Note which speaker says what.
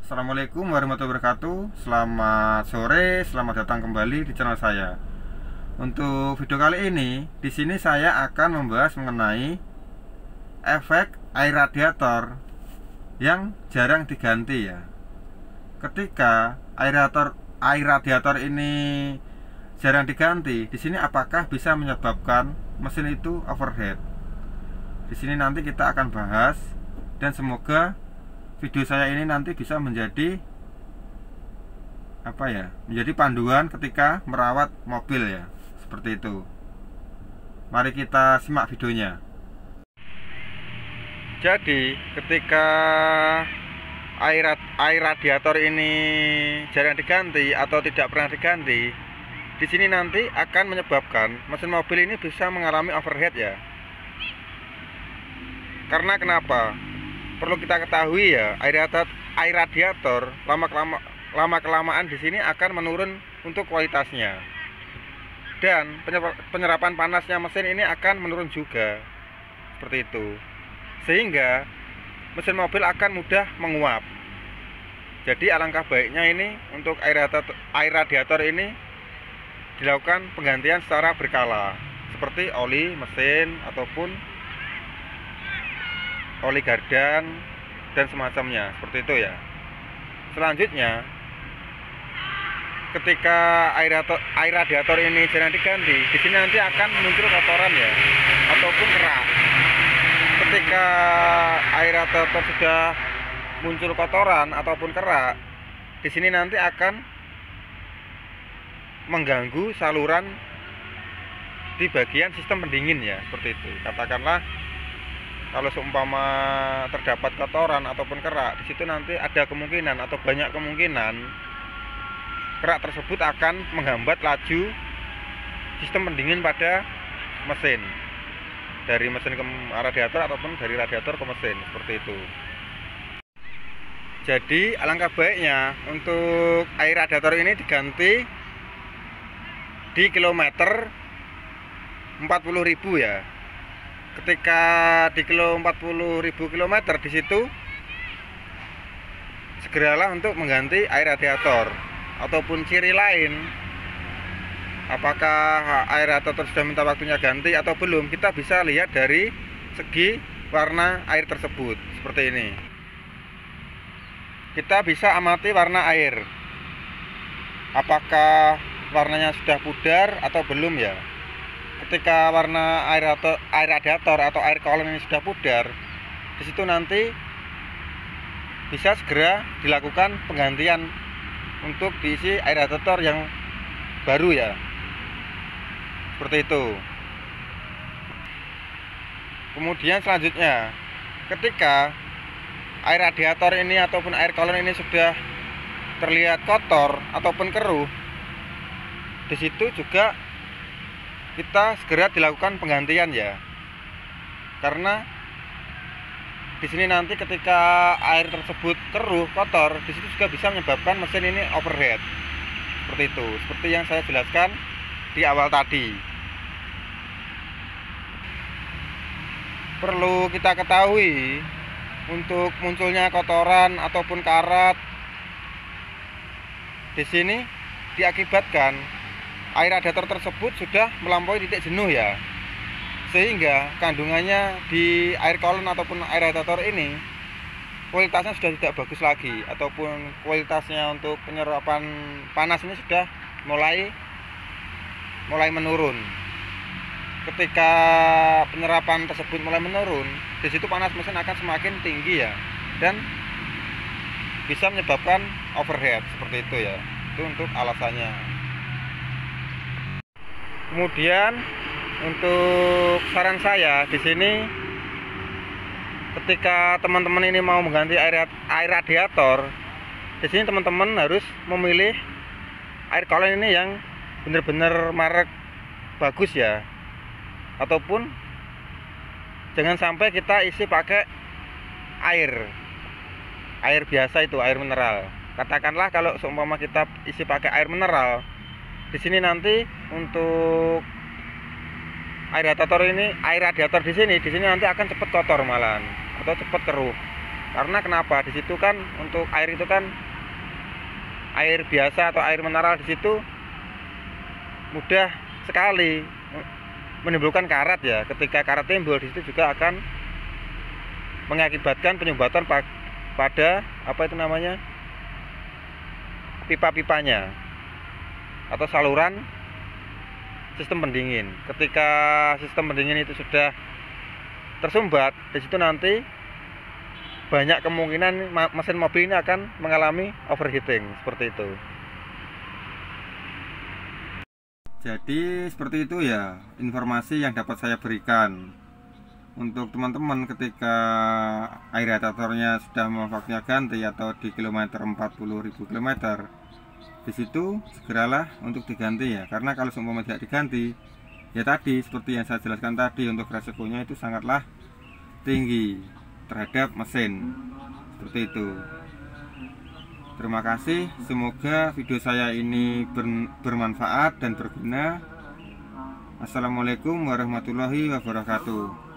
Speaker 1: Assalamualaikum warahmatullahi wabarakatuh. Selamat sore, selamat datang kembali di channel saya. Untuk video kali ini, di sini saya akan membahas mengenai efek air radiator yang jarang diganti ya. Ketika air radiator ini jarang diganti, di sini apakah bisa menyebabkan mesin itu overheat? Di sini nanti kita akan bahas, dan semoga video saya ini nanti bisa menjadi menjadi panduan ketika merawat mobil ya, seperti itu. Mari kita simak videonya. Jadi ketika air radiator ini jarang diganti atau tidak pernah diganti, di sini nanti akan menyebabkan mesin mobil ini bisa mengalami overheat ya. Karena kenapa? Perlu kita ketahui ya, air radiator lama kelamaan di sini akan menurun untuk kualitasnya, dan penyerapan panasnya mesin ini akan menurun juga, seperti itu. Sehingga mesin mobil akan mudah menguap. Jadi alangkah baiknya ini untuk air radiator ini dilakukan penggantian secara berkala, seperti oli mesin ataupun oli gardan dan semacamnya, seperti itu ya. Selanjutnya, ketika air radiator ini jarang diganti, di sini nanti akan muncul kotoran ya, ataupun kerak. Ketika air radiator sudah muncul kotoran ataupun kerak, di sini nanti akan mengganggu saluran di bagian sistem pendingin ya, seperti itu. Katakanlah kalau seumpama terdapat kotoran ataupun kerak, di situ nanti ada kemungkinan atau banyak kemungkinan kerak tersebut akan menghambat laju sistem pendingin pada mesin, dari mesin ke radiator ataupun dari radiator ke mesin, seperti itu. Jadi alangkah baiknya untuk air radiator ini diganti di kilometer 40.000 ya. Ketika di 40.000 kilometer, di situ segeralah untuk mengganti air radiator. Ataupun ciri lain, apakah air radiator sudah minta waktunya ganti atau belum, kita bisa lihat dari segi warna air tersebut, seperti ini. Kita bisa amati warna air, apakah warnanya sudah pudar atau belum ya. Ketika warna air radiator atau air coolant ini sudah pudar, di situ nanti bisa segera dilakukan penggantian untuk diisi air radiator yang baru ya, seperti itu. Kemudian selanjutnya, ketika air radiator ini ataupun air coolant ini sudah terlihat kotor ataupun keruh, di situ juga kita segera dilakukan penggantian ya. Karena di sini nanti ketika air tersebut keruh, kotor, di situ juga bisa menyebabkan mesin ini overheat. Seperti itu, seperti yang saya jelaskan di awal tadi. Perlu kita ketahui, untuk munculnya kotoran ataupun karat di sini diakibatkan air radiator tersebut sudah melampaui titik jenuh ya, sehingga kandungannya di air coolant ataupun air radiator ini kualitasnya sudah tidak bagus lagi, ataupun kualitasnya untuk penyerapan panas ini sudah mulai menurun. Ketika penyerapan tersebut mulai menurun, di situ panas mesin akan semakin tinggi ya, dan bisa menyebabkan overheat, seperti itu ya. Itu untuk alasannya. Kemudian untuk saran saya di sini, ketika teman-teman ini mau mengganti air radiator, di sini teman-teman harus memilih air coolant ini yang benar-benar merek bagus ya, ataupun jangan sampai kita isi pakai air biasa, itu air mineral. Katakanlah kalau seumpama kita isi pakai air mineral, di sini nanti untuk air radiator di sini nanti akan cepat kotor malahan, atau cepat keruh. Karena kenapa? Di situ kan untuk air itu kan air biasa atau air mineral, di situ mudah sekali menimbulkan karat ya. Ketika karat timbul, di situ juga akan mengakibatkan penyumbatan pada apa itu namanya, pipa-pipanya atau saluran sistem pendingin. Ketika sistem pendingin itu sudah tersumbat, di situ nanti banyak kemungkinan mesin mobil ini akan mengalami overheating seperti itu. Jadi seperti itu ya informasi yang dapat saya berikan untuk teman-teman. Ketika air radiatornya sudah mau waktunya ganti atau di kilometer 40.000 km, di situ segeralah untuk diganti ya. Karena kalau seumpama tidak diganti, ya tadi seperti yang saya jelaskan tadi, untuk resikonya itu sangatlah tinggi terhadap mesin seperti itu. Terima kasih, semoga video saya ini bermanfaat dan berguna. Assalamualaikum warahmatullahi wabarakatuh.